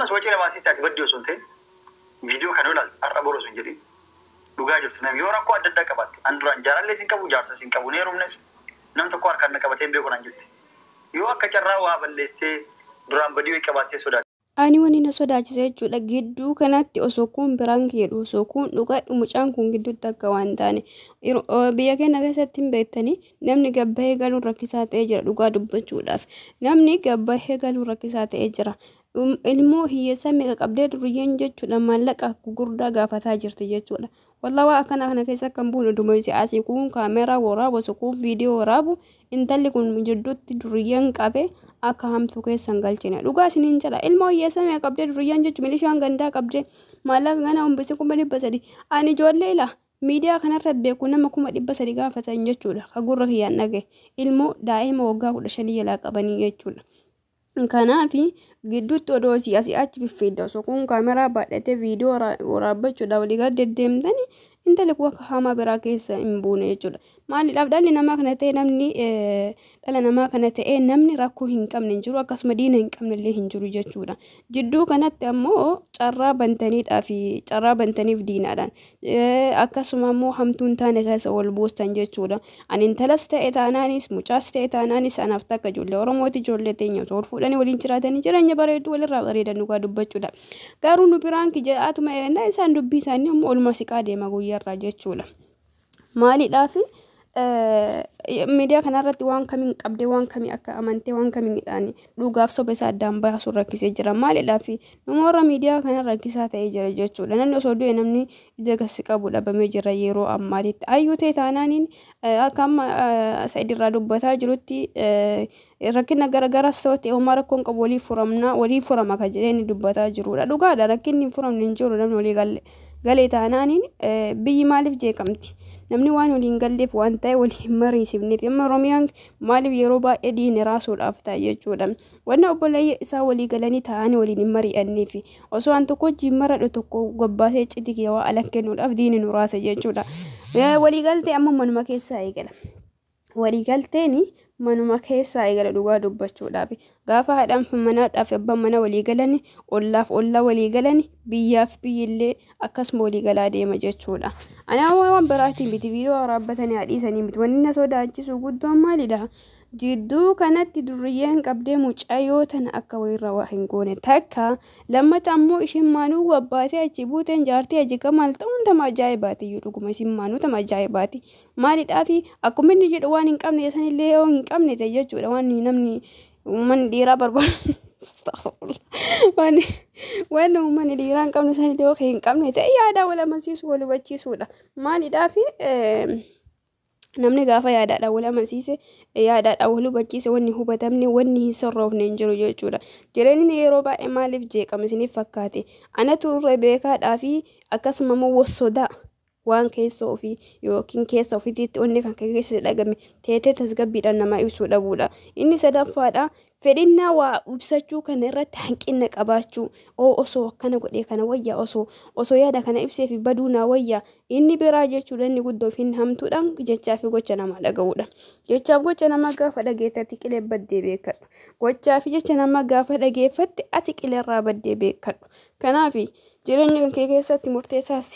Amma sochii lama asitti baddii osoo hin ta'in viidiyoo kana ilaal har'a boru sun jedhi dhugaa jirtu namni yoo rakkoo adda addaa qabatte an duraan jaalallee sin qabu jaarsa sin qabu neerumnes nam tokko harkaan qabatee beeku naan jirti yoo akka carraa waa balleestee duraan badii qabattee sodaate. Ani wani na sodaachise jechuudha gidduu kanatti osoo kun biraan jedhu osoo kun dhugaa mucaan kun gidduutti akka waan taane biyya keenya keessatti hin beektanii namni gabbahee galuun rakkisaa ta'ee jira dhugaa dubbachuudhaaf namni gabbahee galuun rakkisaa ta'ee jira. Ilmoo hiyyeessa meeqa qabdee duriyyeen jechuudha maallaqa gurguddaa gaafataa jirti jechuudha. Wallah waa kana keessa kan buune dumeessi asii kun kaameeraa waraabu kun viidiyoo waraabu intalli kun jidduutti duriyyeen qabee akka hamtu keessan galchine dhugaa isiniin jedha ilmoo hiyyeessa meeqa qabdee duriyyeen jechuudha milishaan gandaa qabdee maallaqa gana umbisi 300 ani ijoollee ila miidiyaa kanarra beeku nama 300 gaafatan jechuudha ka gurra kiyyaan dhage ilmoo daa'ima waggaa 15 jalaa qabanii jechuudha. Kanaafi gidduutti odoo asii achi biffeedda osoo kun kaameeraa baadhatee viidiyoo waraabbachuudha walii gad deddeemtanii intalli kun akka hamaa biraa keessa hin buune jechuudha. Maaliidhaaf dhalli namaa kana ta'e namni dhala namaa kana ta'e namni rakkoo hin qabne hin jiru akkasuma diina hin qabne illee hin jiru jechuudha. Jidduu kanatti ammoo carraa bantaniif diinaadhaan akkasuma ammoo hamtuun taane keessa wal buustan jechuudha. Ani intalas ta'e taanaanis mucaas ta'e taanaanis anaaf takka ijoollee Oromooti ijoollee teenya osoo fuudhanii waliin jiraatanii jireenya bareedu walirraa bareedan dhugaa dubbachuudha. Garuu nu biraan kijaatuma eenna isaan dubbii isaanii ammoo olma siqaa deema guyyaarraa jechuudha. Maaliidhaaf miidiyaa kanarratti waan kamiin qabdee waan kamii akka amantee waan kamiidhaan dhugaaf soba isaa addaan baasuu rakkisee jira. Maaliidhaaf namoota miidiyaa kana rakkisaa ta'ee jira jechuudha. Namni osoo du'e namni ija gassi qabu dhabamee jira yeroo ammaatitti. Ayyuu ta'e taanaaniin akka amma Sa'idirraa dubbataa jirutti rakkina garagaraas ta'e uumaa rakkoon qabu walii furama kan jedhee dubbataa jirudha. Dhugaadha rakkinni hin furamne hin jiru namni walii galee taanaaniin biyyi maaliif jeeqamti? Namni waan waliin galleef waan ta'e waliin mariisifneef amma Oromiyaan maaliif yeroo baay'ee diine raasuudhaaf ta'a jechuudha. Wanna obboleeyya isaa walii galanii taa'anii waliin hin mari'anneef osoo waan tokko jimmaradhu tokko gobbaasee citii waa ala kennuudhaaf diine nu raasa jechuudha. Walii galtee amma manuma keessaa eegala. Walii galteeni manuma keessaa eegala dhugaa dubbachuudhaaf gaafa haadhaan manaadhaaf abbaan mana walii galanii ollaaf ollaa walii galanii biyyaaf biyyillee akkasuma walii galaa deema jechuudha. Ana waan biraatiin biti viidiyoo waraabbatanii hadhiisanii miti wanni na sodaachisu guddoon maalidha? Jidduu kanatti duriyyeen qabdee mucayyoo tana akka wayirra waa hin goone takka lammata ammoo isheen maanuu wabbaatee achi buuteen jaartii aji kamaal ta'uun tama ajaa'ibaati iyyuu dhuguma isheen maanuu tama ajaa'ibaati. Maaliidhaaf akkuma inni jedhu waan hin qabne sanillee yoo hin qabne ta'e jechuudha waan namni uummanni dhiiraa barbaadu. Waan uummanni dhiiraa hin qabne sanillee yoo hin qabne ta'e yaada wal amansiisu wal hubachiisuudha. Maaliidhaaf namni gaafa yaadaadhaan wal amansiise yaadaadhaan wal hubachiise wanni hubatamne wanni hin sorroofne hin jiru jechuudha. Jireenyi yeroo baay'ee maaliif jeeqama isiniif fakkaate? Anatu irra beekaadhaa fi akkasuma immoo wassodaa waan keessa ofii yookiin keessa ofiitti onni kan keessa dhagame teetee tasgabbiidhaan nama ibsuu dhabuudha. Inni sadaffaadha fedhinnaa waa ibsachuu kana irratti hanqina qabaachuu osoo akkana godhee kana wayyaa osoo yaada kana ibsee fi baduu naa wayyaa inni biraa jechuudha inni guddoo fi hamtuudhaan jechaa fi gocha namaa dhaga'uudha. Jechaaf gocha namaa gaafa dhageeffatti qilee baddee beekadhu. Gochaa fi jecha namaa gaafa dhageeffatte ati qileerraa baddee beekadhu. Kanaaf jireenya kee keessatti murteessaas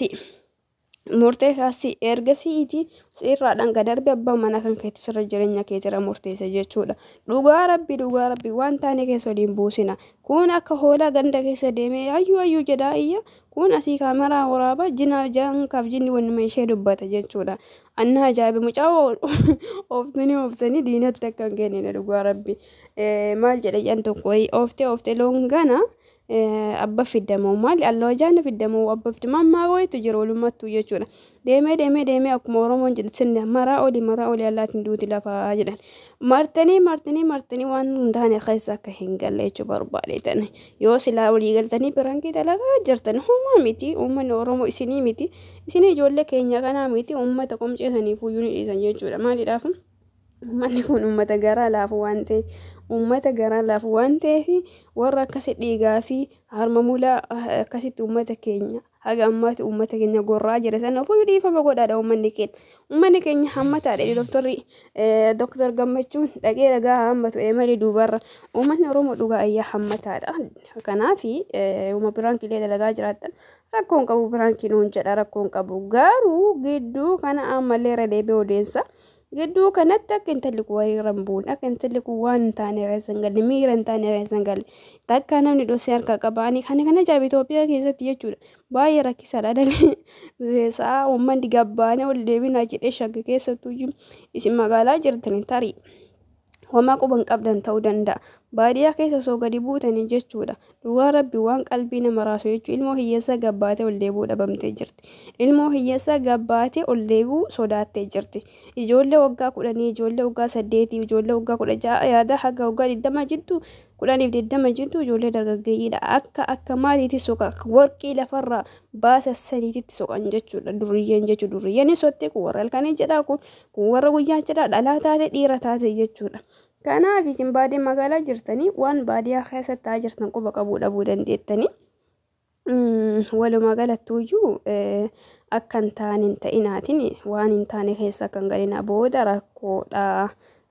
ergasiiti sirraadhaan gadarbe abbaan mana kan keetu sirra jireenya keetira murteessa jechuudha. Dhugaa rabbi waan taane keessa waliin buusina. Kun akka hoolaa ganda keessa deemee ayyuu jedhaa iyya kun asii kaameraa waraaba jina jaankaaf jinni wannuma ishee dubbata jechuudha. Anna ajaa'ibe mucaa ooftanii diinatti akka hin kennine dhugaa rabbi. Maal jedha jan tokko ooftee loongana abba fiddamoo maali alloo jaana fiddamoo abba fiddamoo ammaa gooytu jiru walumattuu jechuudha. Deemee akkuma Oromoon jedhu sinne maraa olii allaatiin duuti lafaa jedhan. Martanii waan hin taane keessa akka hin galle jechuu barbaadeetan. Yoo silaa walii galtanii biraan kee dalagaa jirtan homaa miti uummanni Oromoo isinii miti isinii ijoollee keenya kanaa miti uummata qomceessaniif iyyuu ni dhiisan jechuudha. Maaliidhaaf? Uummanni kun uummata garaa laafu waan ta'eef uummata gara laaf waan ta'eef warra akkasi dhiigaa fi harma mulaa akkasitti uummata keenya haga ammaatti uummata keenya gorraa jira sana ofii dhiifama godhaadha uummanni keenya hammataadha doktor Gammachuun dhaqee dhagaa hammatu malee duubarra uummanni Oromoo dhugaa ayyaa hammataadha kanaaf uumma biraankilee dalagaa jiraatan rakkoon qabu biraankiin jedha rakkoon qabu garuu gidduu kana ammallee irra deebi'ee odeessa gidduu kanatti akka intalli kun waliin bu'uun akka intalli kun waan hin taane reessan galle miira hin taane reessan galle takka namni dhosee harka qabaanii kana jaabi Itoophiyaa keessatti jechuudha baay'ee rakkisaadha dalee sa'a uummanni gabbaanee ol deebinaa jedhee shagga keessattuu isin magaalaa jirtan tarii homaa quban qabdan ta'uu danda'a baadiyyaa keessa soo gadi buutanii jechuudha dhugaa rabbi waan qalbii nama raasu jechuudha ilmoo hiyyeessa gabbaatee ol deebuu dhabamtee jirti ilmoo hiyyeessa gabbaatee ol deebuu sodaattee jirti ijoollee waggaa 10 ijoollee waggaa 8 ijoollee waggaa 16 yaada haga waggaa 20 jiddu 10 jiddu ijoollee dargaggeeyyiidha akka maaliitti soqa warqii lafarraa baasa saniititti soqan jechuudha duriyyeen sottee kun warra halkanii jedhaa kun warra guyyaa jedhaa dhalaa taate dhiira taate jechuudha. Kanaaf isin baadiyyaa magaalaa jirtanii waan baadiyyaa keessa taa'aa jirtan quba qabuu dhabuu dandeettanii walumaa galattuuyyuu akka hin taane hin ta'inaatiin waan hin taane keessa kan galina booda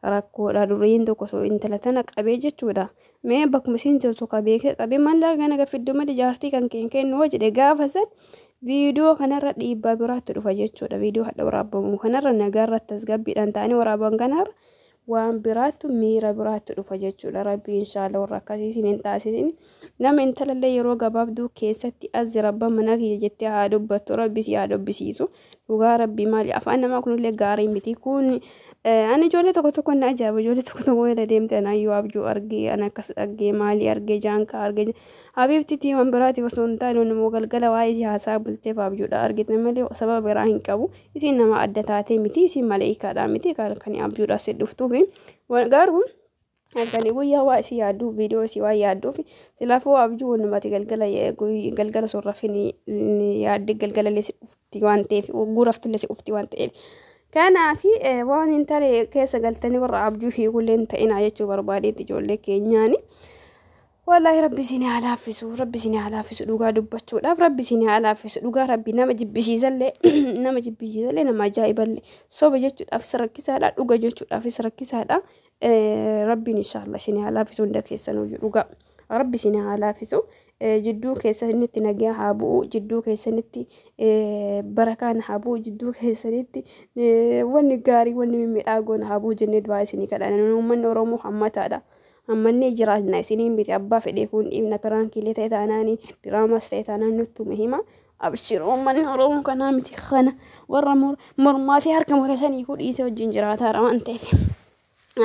rakkoodha durriin tokko soo intala tana qabee jechuudha mee bakkuma isin jirtu qabee mallaa gana gafidduu malee jaartii kan kennu hoo jedhe gaafa san viidiyoo kanarra dhiibbaa biraatti dhufa jechuudha viidiyoo hadha waraabamu kanarra nagaarra tasgabbiidhaan ta'anii waraaban kanarra waan biraattu miira biraatti dhufa jechuudha rabbi inshallah warra akkasiisin hin taasisin nama intalallee yeroo gabaabduu keessatti azzi rabba mana kiyya jettee haa dubbattu rabbi si haa dubbisiisu dhugaa rabbi maali afaan namaa kunillee gaarii miti kun ani ijoollee tokko na ajaa'iba ijoollee tokko wayita deemte anaayyuu abjuu argee ana akkas argee maali argee jaankaa argee habiibtitii waan biraatiif osoo hin taane namoo galgala waa'ee haasaa bulteef abjuudha argite malee sababa biraa hin qabu isin nama adda taatee miti isin maleeyikaadha miti kan abjuudha si dhuftuufi garuu halkanii guyyaa waa isii yaadduuf viidiyoo isii waa yaadduuf silaafuu abjuu wanumati galgala sorrafin yaadde galgalallee si dhufti waan ta'eef guraftullee si dhufti waan ta'eef kanaafi waan hin taane keessa galtanii warra abjuu hiikullee hin ta'inaa jechuu barbaadeetti ijoollee keenyaani wallahi rabbi isinii haa laaffisu dhugaa dubbachuudhaaf rabbi isinii haa laaffisu dhugaa rabbi nama jibbisiisallee nama ajaa'iballee soba jechuudhaaf isa rakkisaadha dhuga jechuudhaaf isa rakkisaadha rabbiin inshallah isinii haa laaffisu hunda keessanuu dhugaa rabbi isinii haa laaffisu jidduu keessanitti nagaa haa bu'u jidduu keessanitti barakaan haa bu'u jidduu keessanitti wanni gaarii wanni miidhagoon haa bu'u jennee du'aa isinii kadhanna uummanni Oromoo hammataadha ammanne jiraatna isiniin biti abbaa fedhee fuun dhiibna piraankiilee ta'e taanaanii diraamas ta'e taanaan nutti hima abshiroo uummanni Oromoo kanaa miti kana warra mormaa fi harka murasanii hudhiise wajjin jiraataadha waan ta'eef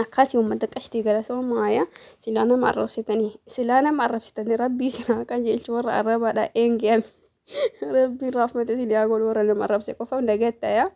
akkasii uummata qashtii gara Soomaaliyaa silaa nama arrabsitanii rabbii sinaa qajeelchu warra arrabaadha eengiyame rabbii raafmate silaa godhu warra nama arrabse qofa hunda gattaya